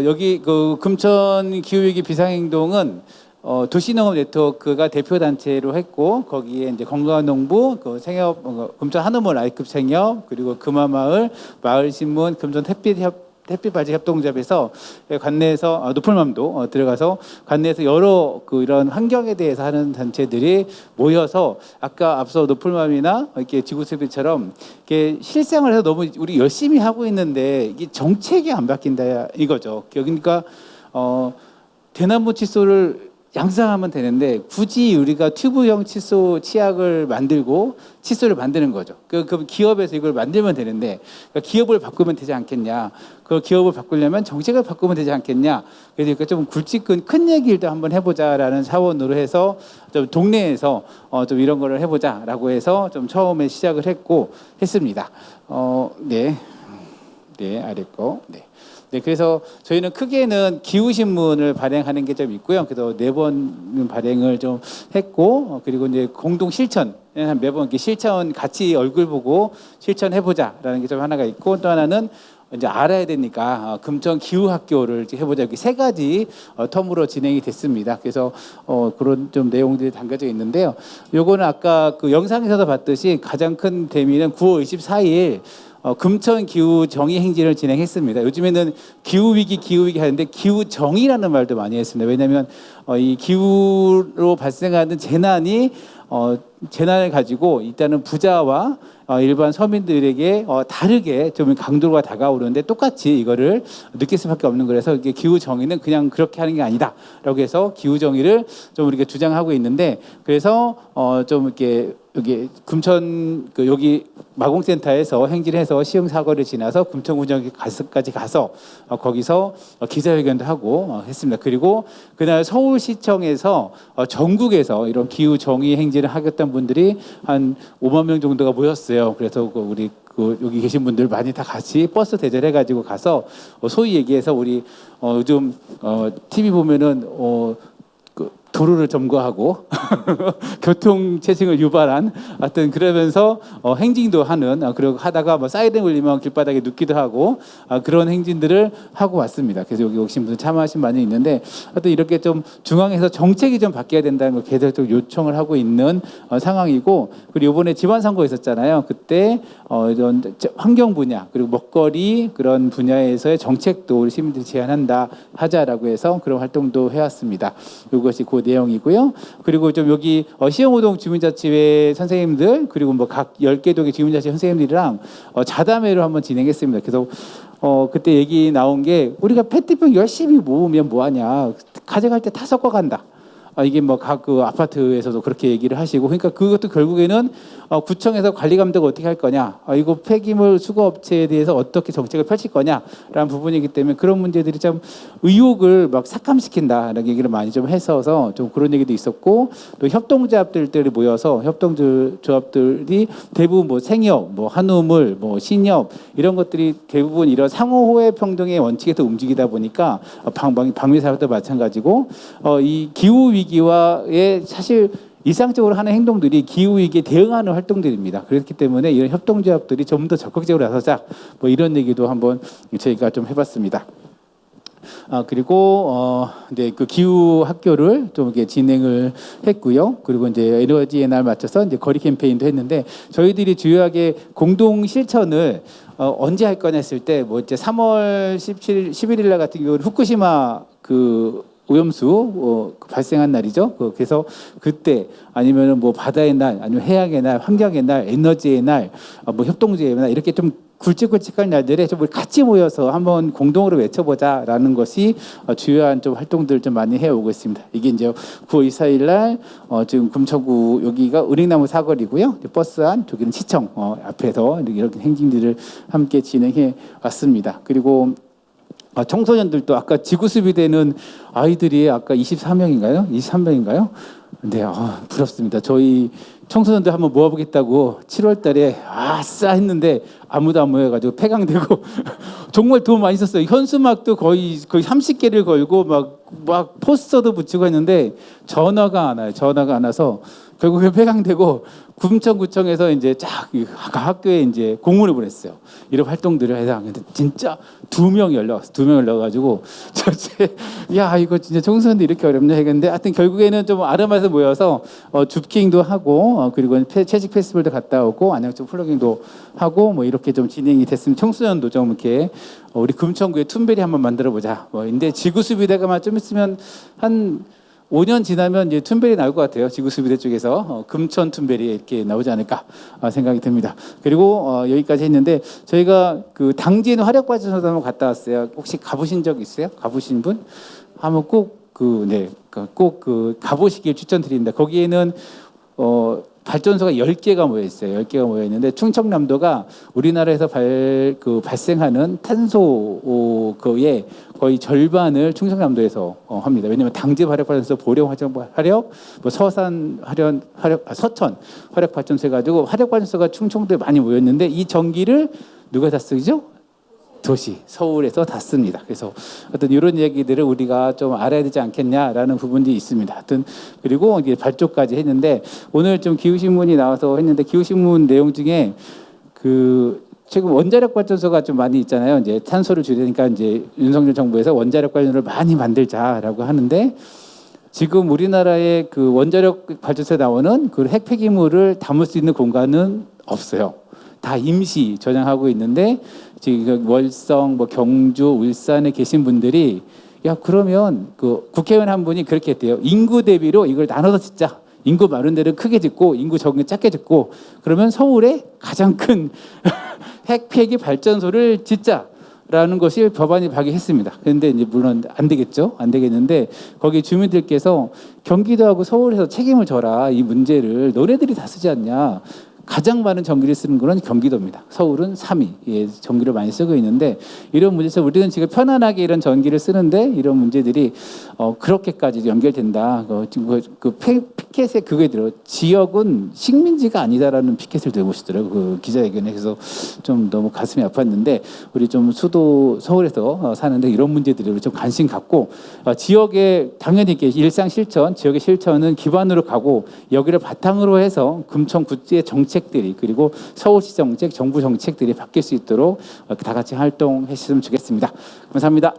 여기 그 금천 기후위기 비상행동은 도시농업 네트워크가 대표 단체로 했고 거기에 이제 건강농부, 그 생협, 금천 한우물 아이급 생협, 그리고 금화마을, 마을신문, 금천 햇빛바지 협동조합에서 관내에서 노플맘도 들어가서 관내에서 여러 이런 환경에 대해서 하는 단체들이 모여서 아까 앞서 노플맘이나 이렇게 지구수비처럼 이렇게 실생활을 해서 너무 우리 열심히 하고 있는데 이게 정책이 안 바뀐다 이거죠. 그러니까 대나무 칫솔을 양상하면 되는데 굳이 우리가 튜브형 칫솔 치약을 만들고 칫솔을 만드는 거죠. 그럼 기업에서 이걸 만들면 되는데 그러니까 기업을 바꾸면 되지 않겠냐. 그 기업을 바꾸려면 정책을 바꾸면 되지 않겠냐. 그러니까 좀 굵직한 큰 얘기를 한번 해보자라는 차원으로 해서 좀 동네에서 좀 이런 거를 해보자라고 해서 좀 처음에 시작을 했습니다. 네, 아래 거. 네, 그래서 저희는 크게는 기후신문을 발행하는 게 좀 있고요. 그래서 4번 발행을 좀 했고, 그리고 이제 공동 실천, 매번 이렇게 실천 같이 얼굴 보고 실천해보자라는 게 좀 하나가 있고, 또 하나는 이제 알아야 되니까 금천 기후학교를 해보자. 이렇게 3가지 텀으로 진행이 됐습니다. 그래서 그런 좀 내용들이 담겨져 있는데요. 요거는 아까 그 영상에서도 봤듯이 가장 큰 대미는 9월 24일 금천 기후 정의 행진을 진행했습니다. 요즘에는 기후 위기 하는데 기후 정의라는 말도 많이 했습니다. 왜냐하면 이 기후로 발생하는 재난을 가지고 일단은 부자와 일반 서민들에게 다르게 좀 강도가 다가오는데 똑같이 이거를 느낄 수밖에 없는 거라서 이게 기후 정의는 그냥 그렇게 하는 게 아니다라고 해서 기후 정의를 좀 우리가 주장하고 있는데 그래서 좀 이렇게 여기 금천 여기 마공센터에서 행진해서 시흥사거리를 지나서 금천구청까지 가서 거기서 기자회견도 하고 했습니다. 그리고 그날 서울시청에서 전국에서 이런 기후 정의 행진을 하겠다는 분들이 한 5만 명 정도가 모였어요. 그래서 우리 여기 계신 분들 많이 다 같이 버스 대절해가지고 가서 소위 얘기해서 우리 요즘 TV 보면은 도로를 점거하고 교통 체증을 유발한 하여튼 그러면서 행진도 하는 그리고 하다가 뭐 사이렌 울리면 길바닥에 눕기도 하고 그런 행진들을 하고 왔습니다. 그래서 여기 오신 분들 참여하신 많이 있는데 하여튼 이렇게 좀 중앙에서 정책이 좀 바뀌어야 된다는 걸 계속적으로 요청을 하고 있는 상황이고 그리고 이번에 지방선거 있었잖아요. 그때 이런 환경 분야 그리고 먹거리 그런 분야에서의 정책도 우리 시민들이 제안한다 하자라고 해서 그런 활동도 해왔습니다. 이것이 그 내용이고요. 그리고 좀 여기 시흥호동 주민자치회 선생님들 그리고 뭐 각 10개 동의 주민자치회 선생님들이랑 자담회를 한번 진행했습니다. 그래서 그때 얘기 나온 게 우리가 페트병 열심히 모으면 뭐하냐. 가져갈 때 다 섞어간다. 이게 뭐 각 그 아파트에서도 그렇게 얘기를 하시고 그러니까 그것도 결국에는 구청에서 관리 감독을 어떻게 할 거냐 이거 폐기물 수거 업체에 대해서 어떻게 정책을 펼칠 거냐라는 부분이기 때문에 그런 문제들이 좀 의혹을 막 삭감시킨다라는 얘기를 많이 좀 했어서 좀 그런 얘기도 있었고 또 협동조합들이 모여서 협동조합들이 대부분 뭐 생협, 뭐 한우물, 뭐 신협 이런 것들이 대부분 이런 상호호혜 평등의 원칙에서 움직이다 보니까 방위사업도 마찬가지고 이 기후 위기와의 사실 일상적으로 하는 행동들이 기후위기에 대응하는 활동들입니다. 그렇기 때문에 이런 협동조합들이 좀 더 적극적으로 나서자 뭐 이런 얘기도 한번 저희가 좀 해봤습니다. 그리고 네, 그 기후 학교를 좀 이렇게 진행을 했고요. 그리고 이제 에너지의 날 맞춰서 이제 거리 캠페인도 했는데 저희들이 주요하게 공동 실천을 언제 할 거냐 했을 때 뭐 이제 3월 17일, 11일 날 같은 경우는 후쿠시마 오염수 발생한 날이죠. 그래서 그때 아니면은 뭐 바다의 날, 아니면 해양의 날, 환경의 날, 에너지의 날, 뭐 협동조합의 날 이렇게 좀 굵직굵직한 날들에 좀 같이 모여서 한번 공동으로 외쳐보자라는 것이 주요한 좀 활동들을 좀 많이 해오고 있습니다. 이게 이제 9월 24일 날 지금 금천구 여기가 은행나무 사거리고요. 버스 안 저기는 시청 앞에서 이렇게 행진들을 함께 진행해 왔습니다. 그리고 청소년들도 아까 지구수비대는 아이들이 아까 24명인가요? 23명인가요? 네, 부럽습니다. 저희 청소년들 한번 모아보겠다고 7월 달에 아싸 했는데 아무도 안 모여가지고 폐강되고 정말 돈 많이 썼어요. 현수막도 거의 30개를 걸고 막 포스터도 붙이고 했는데 전화가 안 와요. 전화가 안 와서 결국에 폐강되고 금천구청에서 이제 쫙 학교에 이제 공문을 보냈어요. 이런 활동들을 해서 하는데 진짜 2명이 연락왔어. 2명 연락가지고 야 이거 진짜 청소년들 이렇게 어렵냐 했는데 하여튼 결국에는 좀 아름아서 모여서 줍킹도 하고 그리고 채식 페스티벌도 갔다 오고 안양청 플러깅도 하고 뭐 이렇게 좀 진행이 됐으면 청소년도 좀 이렇게 우리 금천구에 툰베리 한번 만들어 보자. 뭐 근데 지구수비대가 좀 있으면 한 5년 지나면 이제 툰베리 나올 것 같아요. 지구수비대 쪽에서 금천 툰베리 이렇게 나오지 않을까 생각이 듭니다. 그리고 여기까지 했는데 저희가 그 당진 화력발전소도 한번 갔다 왔어요. 혹시 가보신 적 있어요? 가보신 분? 한번 꼭 가보시길 추천드립니다. 거기에는 발전소가 10개가 모여 있어요. 10개가 모여 있는데 충청남도가 우리나라에서 발생하는 탄소의 거의 절반을 충청남도에서 합니다. 왜냐하면 당진 화력발전소, 보령 화력, 뭐 서천 화력발전소 해가지고 화력발전소가 충청도에 많이 모여 있는데 이 전기를 누가 다 쓰죠? 도시 서울에서 다 씁니다. 그래서 어떤 이런 얘기들을 우리가 좀 알아야 되지 않겠냐라는 부분들이 있습니다. 하여튼 그리고 이제 발족까지 했는데 오늘 좀 기후신문이 나와서 했는데 기후신문 내용 중에 지금 원자력 발전소가 좀 많이 있잖아요. 이제 탄소를 줄이니까 이제 윤석열 정부에서 원자력 발전소를 많이 만들자라고 하는데 지금 우리나라의 그 원자력 발전소에 나오는 그 핵 폐기물을 담을 수 있는 공간은 없어요. 다 임시 저장하고 있는데 지금 월성, 뭐 경주, 울산에 계신 분들이 야 그러면 그 국회의원 한 분이 그렇게 했대요. 인구 대비로 이걸 나눠서 짓자. 인구 많은 데를 크게 짓고 인구 적은 데 작게 짓고 그러면 서울에 가장 큰 핵폐기 발전소를 짓자라는 것이 법안이 발의했습니다. 그런데 이제 물론 안 되겠죠. 안 되겠는데 거기 주민들께서 경기도하고 서울에서 책임을 져라. 이 문제를 너네들이 다 쓰지 않냐. 가장 많은 전기를 쓰는 거는 경기도입니다. 서울은 3위 전기를 많이 쓰고 있는데 이런 문제에서 우리는 지금 편안하게 이런 전기를 쓰는데 이런 문제들이 그렇게까지 연결된다. 그 피켓에 그게 들어 지역은 식민지가 아니다라는 피켓을 들고 오시더라고요. 그 기자회견에서 좀 너무 가슴이 아팠는데 우리 좀 수도 서울에서 사는데 이런 문제들을 좀 관심 갖고 지역에 당연히 이렇게 일상 실천, 지역의 실천은 기반으로 가고 여기를 바탕으로 해서 금천구의 정책들이 그리고 서울시 정책, 정부 정책들이 바뀔 수 있도록 다 같이 활동했으면 좋겠습니다. 감사합니다.